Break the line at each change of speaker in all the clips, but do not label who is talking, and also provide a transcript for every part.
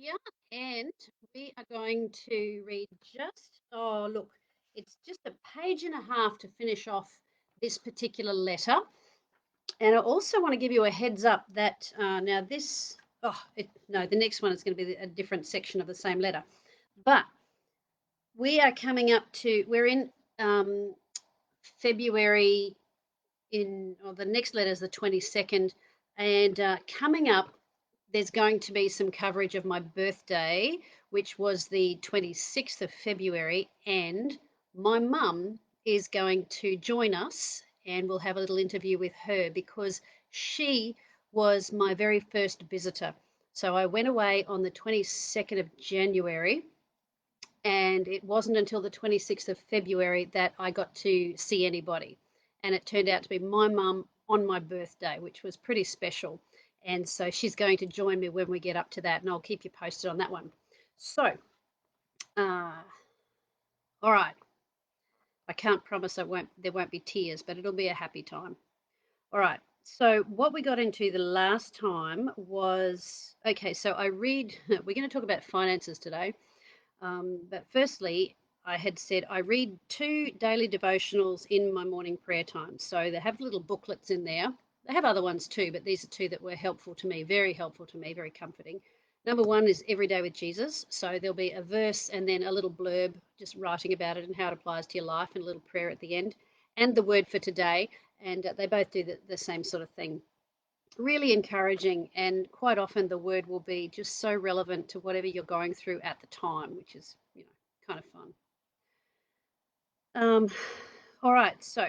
here, and we are going to read oh, look, it's just a page and a half to finish off this particular letter. And I also want to give you a heads up that now this, oh, no, the next one is going to be a different section of the same letter. But we are coming up to, we're in February, the next letter is the 22nd, and coming up, there's going to be some coverage of my birthday, which was the 26th of February, and my mum is going to join us, and we'll have a little interview with her because she was my very first visitor. So I went away on the 22nd of January, and it wasn't until the 26th of February that I got to see anybody. And it turned out to be my mum on my birthday, which was pretty special. And so she's going to join me when we get up to that, and I'll keep you posted on that one. So, uh, all right. I can't promise there won't be tears, but it'll be a happy time. All right. So what we got into the last time was okay. So I read. We're going to talk about finances today. But firstly, I had said I read two daily devotionals in my morning prayer time. So they have little booklets in there. They have other ones too, but these are two that were helpful to me, very helpful to me, very comforting. Number one is Every Day with Jesus. So there'll be a verse and then a little blurb just writing about it and how it applies to your life and a little prayer at the end. And the word for today. And they both do the same sort of thing. Really encouraging, and quite often the word will be just so relevant to whatever you're going through at the time, which is, kind of fun. All right, so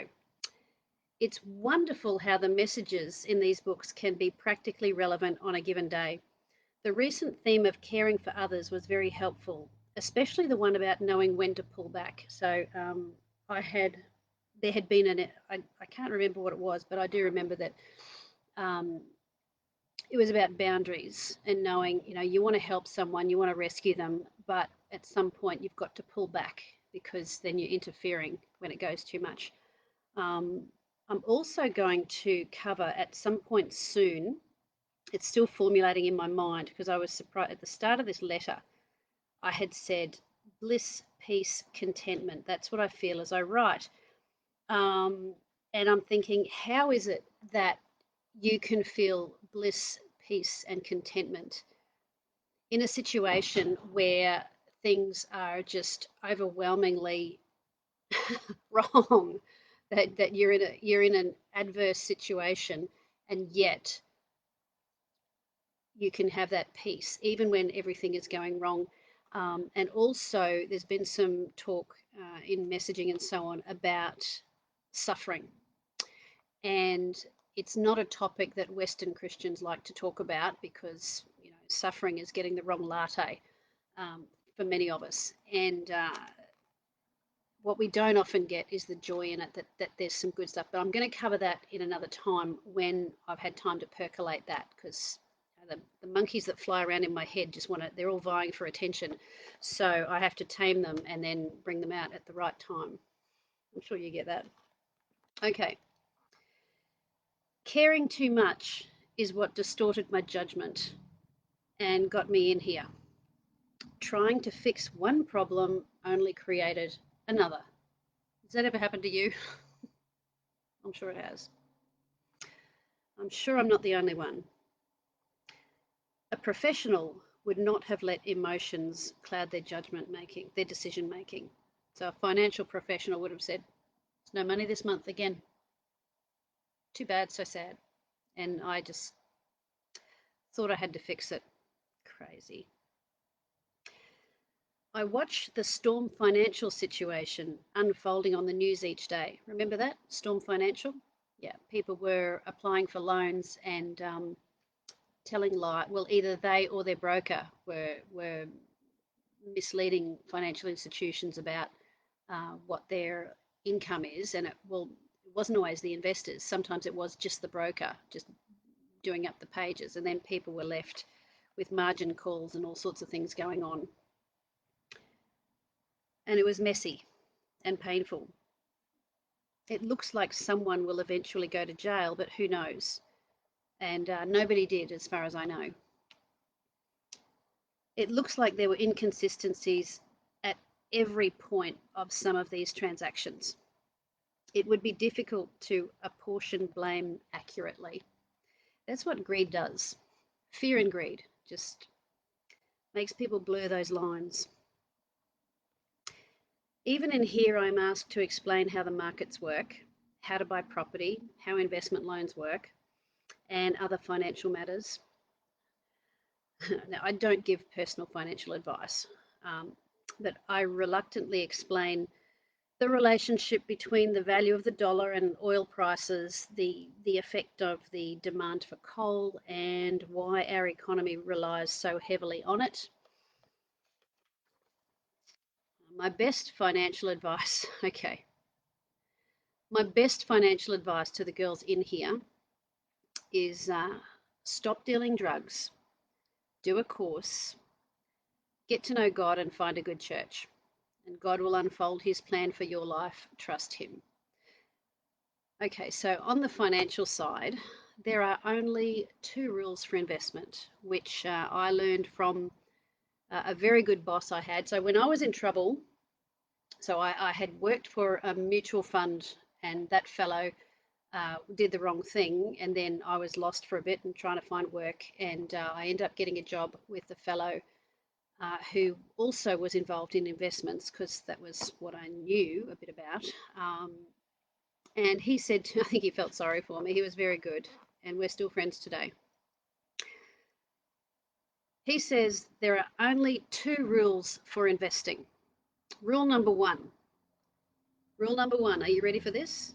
it's wonderful how the messages in these books can be practically relevant on a given day. The recent theme of caring for others was very helpful, especially the one about knowing when to pull back. So I had, there had been I can't remember what it was, but I do remember that um, it was about boundaries and knowing, you want to help someone, you want to rescue them, but at some point you've got to pull back because then you're interfering when it goes too much. Um, I'm also going to cover at some point soon, it's still formulating in my mind because I was surprised at the start of this letter, I had said bliss, peace, contentment. That's what I feel as I write. Um, and I'm thinking, how is it that you can feel bliss, peace, and contentment in a situation where things are just overwhelmingly wrong, that you're in an adverse situation, and yet you can have that peace even when everything is going wrong. And also, there's been some talk in messaging and so on about suffering, and it's not a topic that Western Christians like to talk about because suffering is getting the wrong latte um, for many of us, and what we don't often get is the joy in it that there's some good stuff. But I'm going to cover that in another time when I've had time to percolate that because the monkeys that fly around in my head just they're all vying for attention. So I have to tame them and then bring them out at the right time. I'm sure you get that. Okay. Caring too much is what distorted my judgment and got me in here. Trying to fix one problem only created another. Has that ever happened to you? I'm sure it has. I'm sure I'm not the only one. A professional would not have let emotions cloud their judgment making, their decision making. So a financial professional would have said, "There's no money this month again. Too bad, so sad." And I just thought I had to fix it. Crazy. I watched the Storm Financial situation unfolding on the news each day. Remember that? Storm Financial? Yeah, people were applying for loans and telling lie. Well, either they or their broker were misleading financial institutions about what their income is, and it wasn't always the investors. Sometimes it was just the broker, just doing up the pages, and then people were left with margin calls and all sorts of things going on. And it was messy and painful. It looks like someone will eventually go to jail, but who knows? And nobody did, as far as I know. It looks like there were inconsistencies at every point of some of these transactions. It would be difficult to apportion blame accurately. That's what greed does. Fear and greed just makes people blur those lines. Even in here, I'm asked to explain how the markets work, how to buy property, how investment loans work, and other financial matters. Now, I don't give personal financial advice, but I reluctantly explain the relationship between the value of the dollar and oil prices, the effect of the demand for coal, and why our economy relies so heavily on it. My best financial advice, okay, my best financial advice to the girls in here is stop dealing drugs, do a course, get to know God, and find a good church. And God will unfold his plan for your life. Trust him. Okay, so on the financial side, there are only two rules for investment, which I learned from a very good boss I had. So when I was in trouble, so I had worked for a mutual fund, and that fellow did the wrong thing, and then I was lost for a bit and trying to find work, and I ended up getting a job with the fellow who also was involved in investments because that was what I knew a bit about. And he said, I think he felt sorry for me. He was very good, and we're still friends today. He says there are only two rules for investing. Rule number one. Rule number one. Are you ready for this?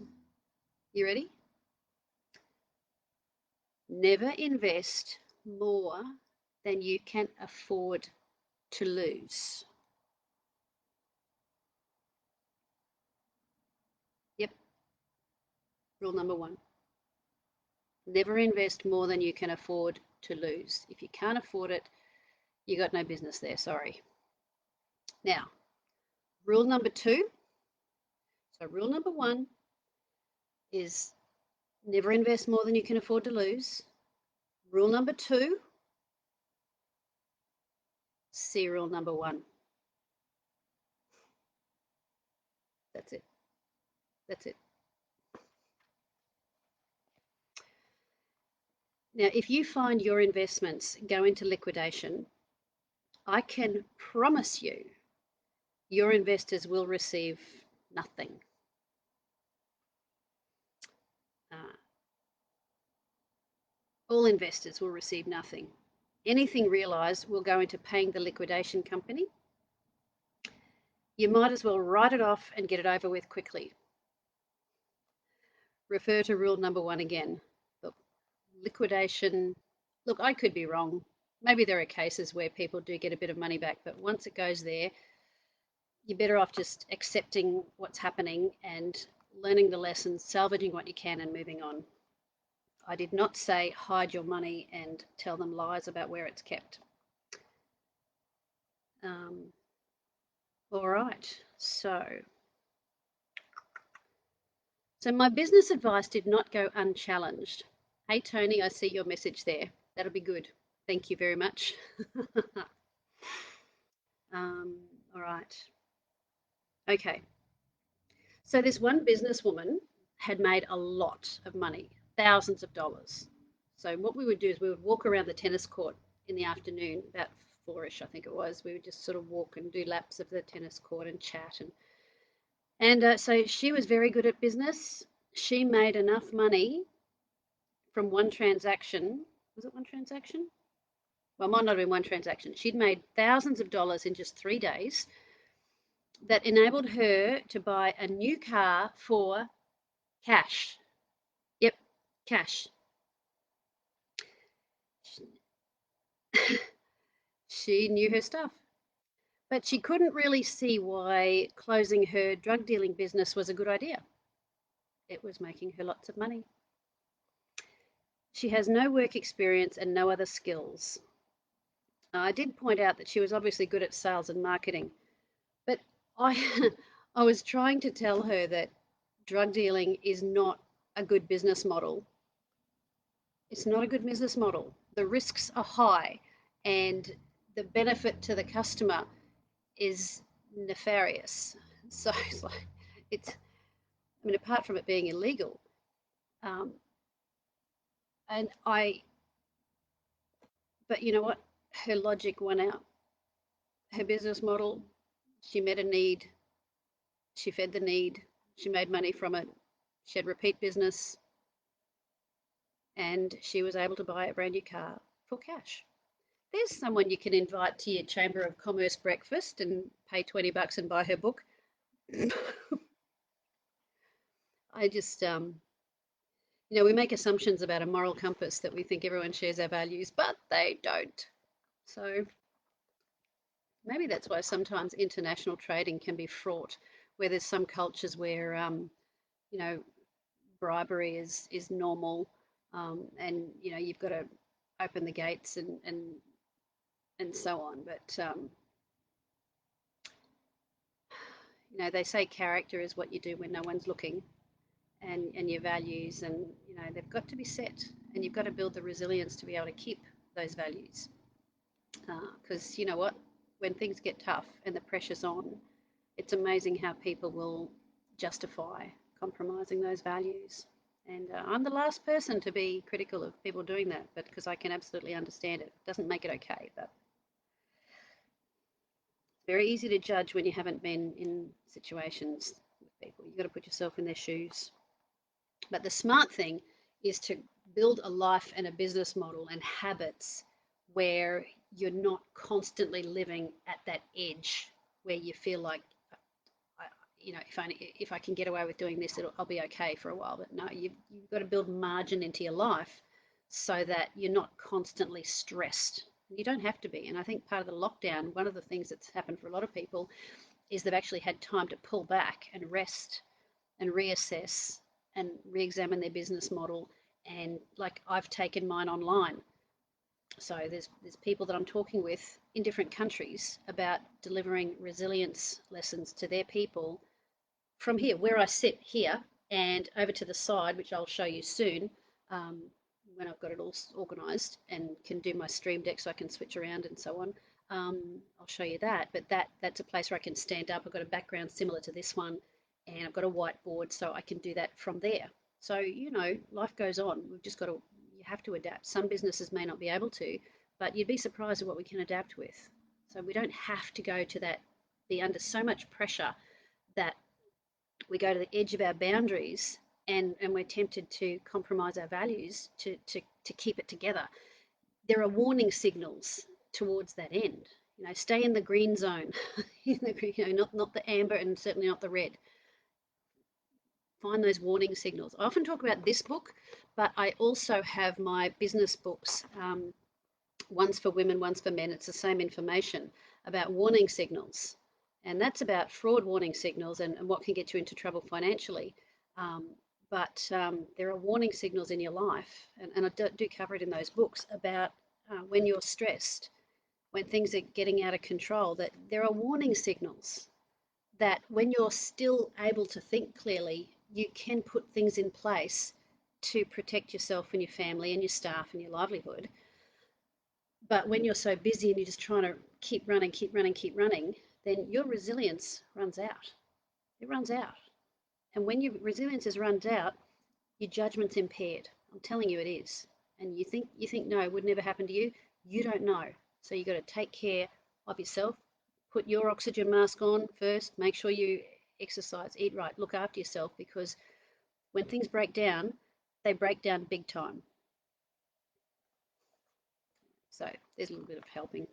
You ready? Never invest more than you can afford to lose. Yep, rule number one. Never invest more than you can afford to lose. If you can't afford it, you got no business there, sorry. Now, rule number two. So rule number one is never invest more than you can afford to lose. Rule number two, see rule number one. That's it. That's it. Now, if you find your investments go into liquidation, I can promise you your investors will receive nothing. Uh, all investors will receive nothing. Anything realised will go into paying the liquidation company. You might as well write it off and get it over with quickly. Refer to rule number one again. Look, liquidation, look, I could be wrong. Maybe there are cases where people do get a bit of money back, but once it goes there, you're better off just accepting what's happening and learning the lessons, salvaging what you can, and moving on. I did not say hide your money and tell them lies about where it's kept. All right, so my business advice did not go unchallenged. Hey, Tony, I see your message there. That'll be good. Thank you very much. All right. Okay. So this one businesswoman had made a lot of money, thousands of dollars. So what we would do is we would walk around the tennis court in the afternoon, about four-ish, I think it was. We would just sort of walk and do laps of the tennis court and chat. And so she was very good at business. She made enough money from one transaction. Was it one transaction? Well, it might not have been one transaction. She'd made thousands of dollars in just 3 days that enabled her to buy a new car for cash. Yep, cash. She knew her stuff. But she couldn't really see why closing her drug dealing business was a good idea. It was making her lots of money. She has no work experience and no other skills. I did point out that she was obviously good at sales and marketing, but I, I was trying to tell her that drug dealing is not a good business model. It's not a good business model. The risks are high, and the benefit to the customer is nefarious. So it's like, I mean, apart from it being illegal, um, and but you know what? Her logic won out. Her business model, she met a need, she fed the need, she made money from it, she had repeat business, and she was able to buy a brand new car for cash. There's someone you can invite to your Chamber of Commerce breakfast and pay $20 and buy her book. I just, we make assumptions about a moral compass that we think everyone shares our values, but they don't. So maybe that's why sometimes international trading can be fraught, where there's some cultures where, you know, bribery is normal, and you've got to open the gates and so on. But they say character is what you do when no one's looking, and your values, and they've got to be set, and you've got to build the resilience to be able to keep those values. Because you know what, when things get tough and the pressure's on, it's amazing how people will justify compromising those values. And I'm the last person to be critical of people doing that, but because I can absolutely understand it. It doesn't make it okay, but it's very easy to judge when you haven't been in situations with people. You've got to put yourself in their shoes. But the smart thing is to build a life and a business model and habits where you're not constantly living at that edge where you feel like, if I can get away with doing this, I'll be okay for a while. But no, you've got to build margin into your life so that you're not constantly stressed. You don't have to be. And I think part of the lockdown, one of the things that's happened for a lot of people is they've actually had time to pull back and rest and reassess and re-examine their business model. And like, I've taken mine online. So there's people that I'm talking with in different countries about delivering resilience lessons to their people from here, where I sit here, and over to the side, which I'll show you soon, um, when I've got it all organised and can do my stream deck so I can switch around and so on. I'll show you that. But that's a place where I can stand up. I've got a background similar to this one, and I've got a whiteboard, so I can do that from there. So, life goes on. We've just got to, you have to adapt. Some businesses may not be able to, but you'd be surprised at what we can adapt with. So we don't have to go to that, be under so much pressure that we go to the edge of our boundaries, and we're tempted to compromise our values to keep it together. There are warning signals towards that end. Stay in the green zone, not the amber, and certainly not the red. Find those warning signals. I often talk about this book, but I also have my business books. One's for women, one's for men. It's the same information about warning signals. And that's about fraud warning signals and what can get you into trouble financially. But there are warning signals in your life, and I do cover it in those books, about when you're stressed, when things are getting out of control, that there are warning signals that when you're still able to think clearly, you can put things in place to protect yourself and your family and your staff and your livelihood. But when you're so busy and you're just trying to keep running, then your resilience runs out. It runs out. And when your resilience is runs out, your judgment's impaired. I'm telling you it is. And you think no, it would never happen to you. You don't know. So you've got to take care of yourself. Put your oxygen mask on first. Make sure you exercise, eat right, look after yourself, because when things break down, they break down big time. So there's a little bit of helping.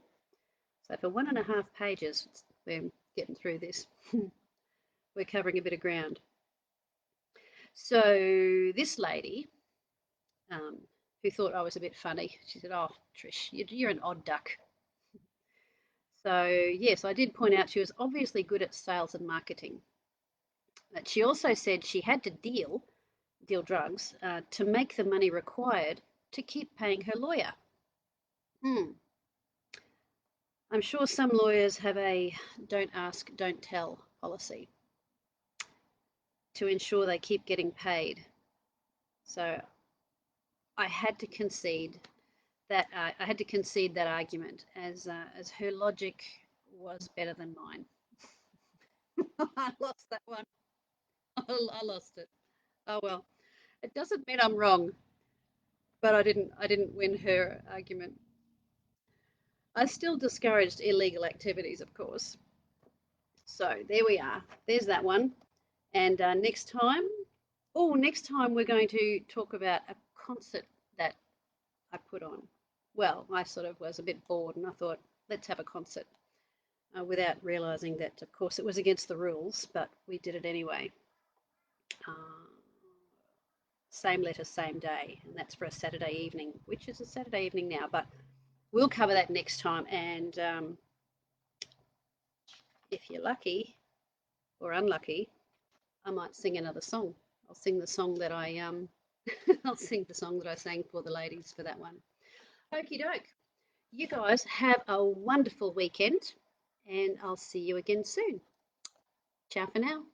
So for 1.5 pages, we're getting through this. We're covering a bit of ground. So this lady, who thought I was a bit funny, she said, "Oh, Trish, you're an odd duck." So yes, I did point out she was obviously good at sales and marketing. But she also said she had to deal drugs to make the money required to keep paying her lawyer. I'm sure some lawyers have a don't ask, don't tell policy to ensure they keep getting paid. So I had to concede that I had to concede that argument as her logic was better than mine. I lost that one. I lost it. Oh well, it doesn't mean I'm wrong, but I didn't win her argument. I still discouraged illegal activities, of course. So there we are. There's that one. And next time we're going to talk about a concert that I put on. Well, I sort of was a bit bored and I thought, let's have a concert without realizing that, of course, it was against the rules, but we did it anyway. Uh, Same letter, same day, and that's for a Saturday evening, which is a Saturday evening now, but we'll cover that next time. And if you're lucky or unlucky, I might sing another song. I'll sing the song that I'll sing the song that I sang for the ladies for that one. Okie doke. You guys have a wonderful weekend, and I'll see you again soon. Ciao for now.